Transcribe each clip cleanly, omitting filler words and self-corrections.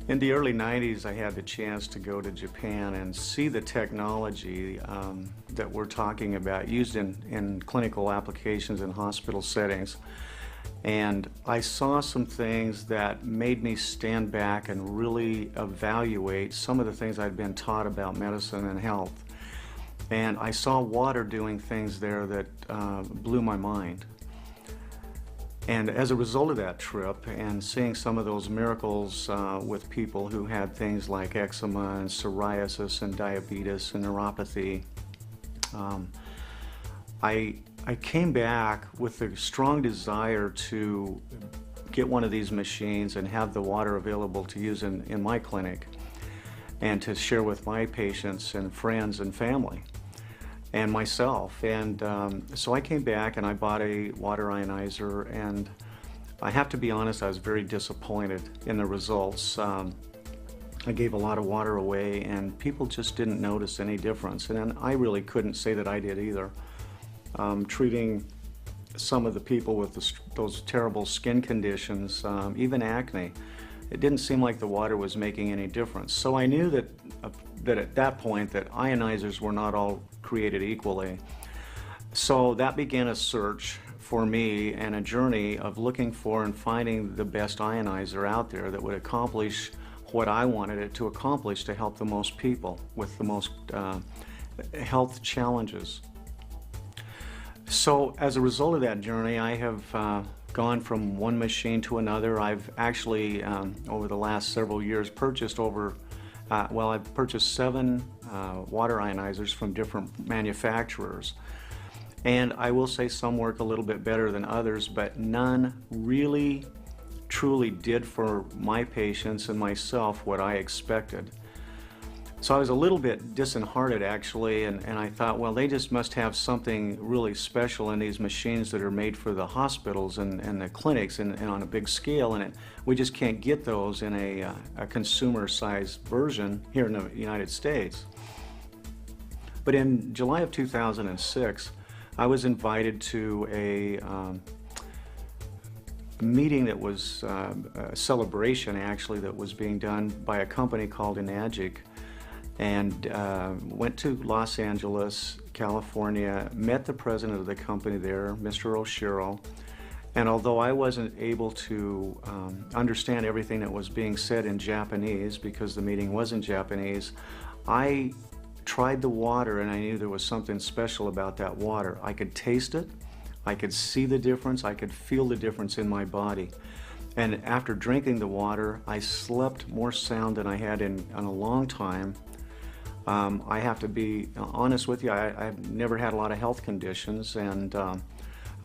In the early 90s, I had the chance to go to Japan and see the technology that we're talking about used in clinical applications in hospital settings. And I saw some things that made me stand back and really evaluate some of the things I'd been taught about medicine and health. And I saw water doing things there that blew my mind. And as a result of that trip and seeing some of those miracles with people who had things like eczema and psoriasis and diabetes and neuropathy, I came back with a strong desire to get one of these machines and have the water available to use in my clinic and to share with my patients and friends and family and myself. And so I came back and I bought a water ionizer, and I have to be honest, I was very disappointed in the results. I gave a lot of water away and people just didn't notice any difference, and I really couldn't say that I did either. Treating some of the people with those terrible skin conditions, even acne, it didn't seem like the water was making any difference. So I knew that at that point that ionizers were not all created equally. So that began a search for me and a journey of looking for and finding the best ionizer out there that would accomplish what I wanted it to accomplish to help the most people with the most health challenges. So as a result of that journey, I have gone from one machine to another. I've actually, over the last several years, purchased I've purchased 7 water ionizers from different manufacturers. And I will say some work a little bit better than others, but none really, truly did for my patients and myself what I expected. So I was a little bit disheartened actually, and I thought, well, they just must have something really special in these machines that are made for the hospitals and the clinics and on a big scale, and we just can't get those in a consumer-sized version here in the United States. But in July of 2006, I was invited to a meeting that was a celebration actually that was being done by a company called Enagic, and went to Los Angeles, California, met the president of the company there, Mr. Oshiro, and although I wasn't able to understand everything that was being said in Japanese because the meeting was in Japanese, I tried the water and I knew there was something special about that water. I could taste it, I could see the difference, I could feel the difference in my body. And after drinking the water, I slept more sound than I had in a long time. I have to be honest with you, I've never had a lot of health conditions and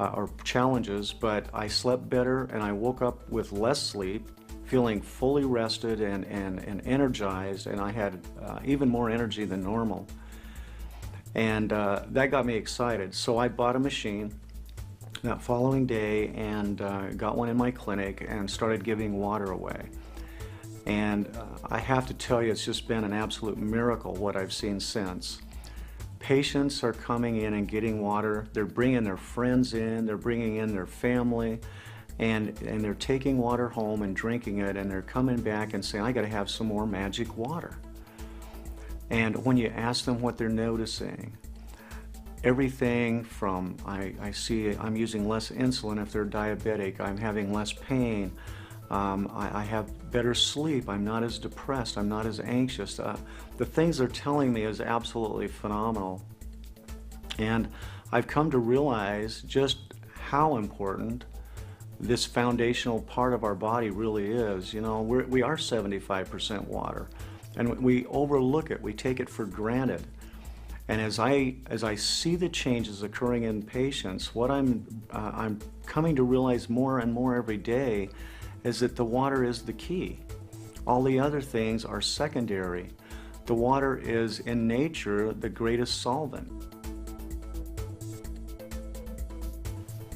or challenges, but I slept better and I woke up with less sleep, feeling fully rested and energized, and I had even more energy than normal. And that got me excited. So I bought a machine that following day and got one in my clinic and started giving water away. And I have to tell you, it's just been an absolute miracle what I've seen since. Patients are coming in and getting water. They're bringing their friends in, they're bringing in their family, and they're taking water home and drinking it, and they're coming back and saying, I gotta have some more magic water. And when you ask them what they're noticing, everything from I see I'm using less insulin if they're diabetic, I'm having less pain, I have better sleep, I'm not as depressed, I'm not as anxious. The things they're telling me is absolutely phenomenal. And I've come to realize just how important this foundational part of our body really is. You know, we are 75% water, and we overlook it, we take it for granted. And as I see the changes occurring in patients, what I'm coming to realize more and more every day is that the water is the key. All the other things are secondary. The water is in nature the greatest solvent.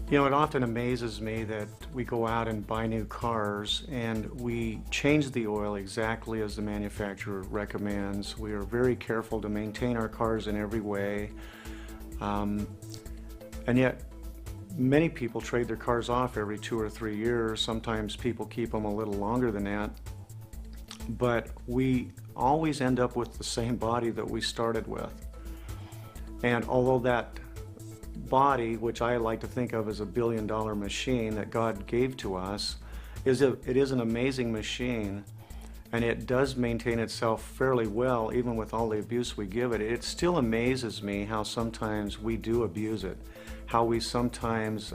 You know, it often amazes me that we go out and buy new cars and we change the oil exactly as the manufacturer recommends. We are very careful to maintain our cars in every way. And yet, many people trade their cars off every 2 or 3 years. Sometimes people keep them a little longer than that. but we always end up with the same body that we started with. And although that body, which I like to think of as a billion-dollar machine that God gave to us, it is an amazing machine, and it does maintain itself fairly well, even with all the abuse we give it. It still amazes me how sometimes we do abuse it, how we sometimes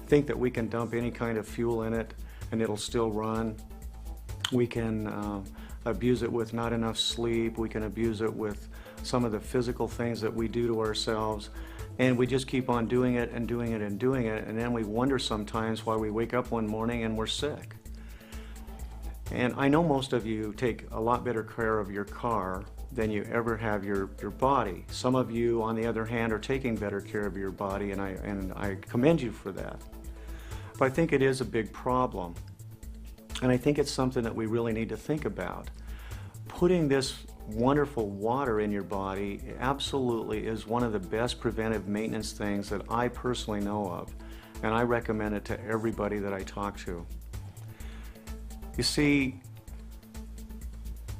think that we can dump any kind of fuel in it and it'll still run. We can abuse it with not enough sleep. We can abuse it with some of the physical things that we do to ourselves. And we just keep on doing it and doing it and doing it. And then we wonder sometimes why we wake up one morning and we're sick. And I know most of you take a lot better care of your car than you ever have your body. Some of you, on the other hand, are taking better care of your body, and I commend you for that. But I think it is a big problem. And I think it's something that we really need to think about. Putting this wonderful water in your body absolutely is one of the best preventive maintenance things that I personally know of, and I recommend it to everybody that I talk to. You see,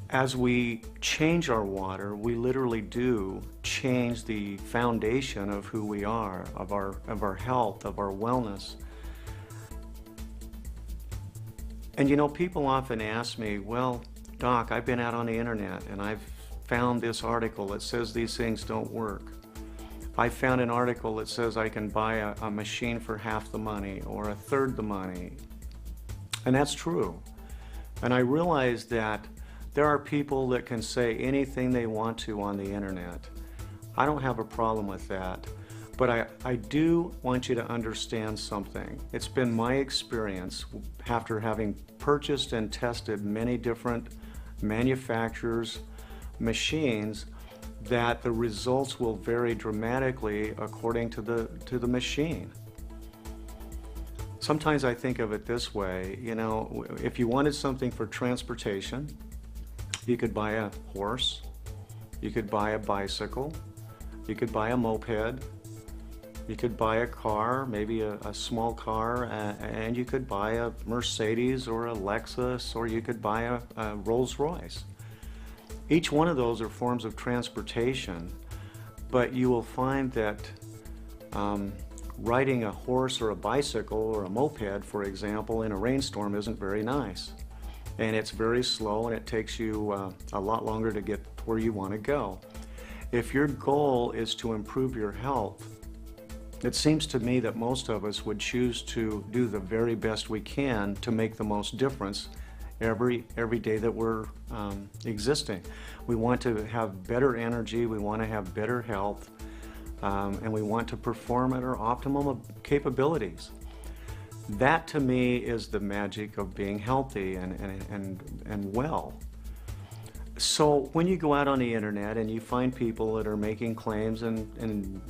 as we change our water, we literally do change the foundation of who we are, of our health, of our wellness. And you know, people often ask me, well, Doc, I've been out on the internet and I've found this article that says these things don't work. I found an article that says I can buy a machine for half the money or a third the money. And that's true. And I realize that there are people that can say anything they want to on the internet. I don't have a problem with that. But I do want you to understand something. It's been my experience after having purchased and tested many different manufacturers' machines that the results will vary dramatically according to the machine. Sometimes I think of it this way, you know, if you wanted something for transportation, you could buy a horse, you could buy a bicycle, you could buy a moped, you could buy a car, maybe a small car, and you could buy a Mercedes or a Lexus, or you could buy a Rolls-Royce. Each one of those are forms of transportation, but you will find that riding a horse or a bicycle or a moped, for example, in a rainstorm isn't very nice. And it's very slow, and it takes you a lot longer to get where you want to go. If your goal is to improve your health, it seems to me that most of us would choose to do the very best we can to make the most difference every day that we're existing. We want to have better energy, we want to have better health, and we want to perform at our optimum capabilities. That to me is the magic of being healthy and well. So when you go out on the internet and you find people that are making claims and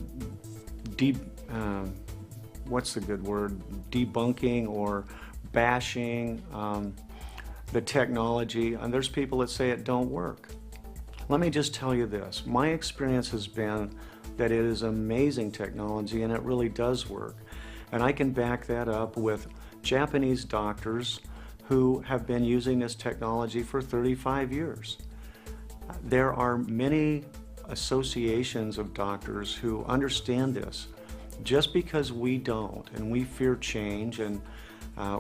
what's the good word, debunking or bashing the technology, and there's people that say it don't work. Let me just tell you this, my experience has been that it is amazing technology and it really does work. And I can back that up with Japanese doctors who have been using this technology for 35 years. There are many associations of doctors who understand this. Just because we don't, and we fear change, and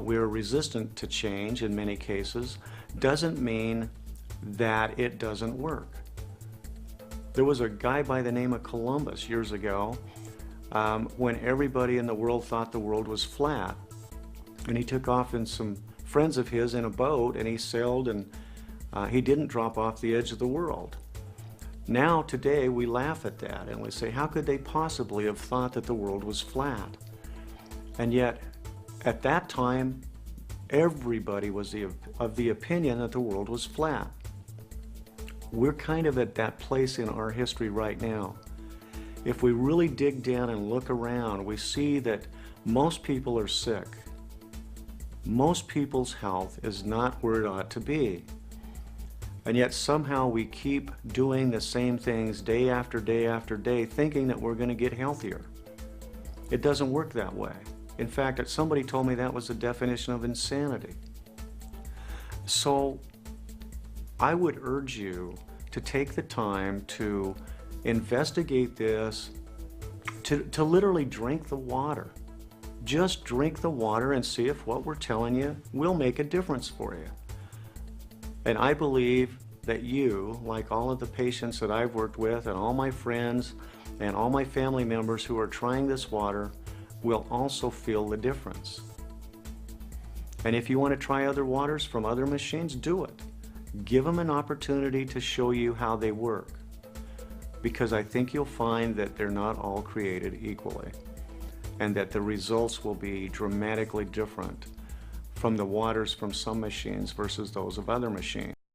we're resistant to change in many cases, doesn't mean that it doesn't work. There was a guy by the name of Columbus years ago when everybody in the world thought the world was flat. And he took off in some friends of his in a boat, and he sailed, and he didn't drop off the edge of the world. Now, today, we laugh at that and we say, how could they possibly have thought that the world was flat? And yet, at that time, everybody was of the opinion that the world was flat. We're kind of at that place in our history right now. If we really dig down and look around, we see that most people are sick. Most people's health is not where it ought to be. And yet somehow we keep doing the same things day after day after day, thinking that we're going to get healthier. It doesn't work that way. In fact, somebody told me that was the definition of insanity. So I would urge you to take the time to investigate this, to literally drink the water. Just drink the water and see if what we're telling you will make a difference for you. And I believe that you, like all of the patients that I've worked with and all my friends and all my family members who are trying this water, will also feel the difference. And if you want to try other waters from other machines, do it. Give them an opportunity to show you how they work, because I think you'll find that they're not all created equally, and that the results will be dramatically different from the waters from some machines versus those of other machines.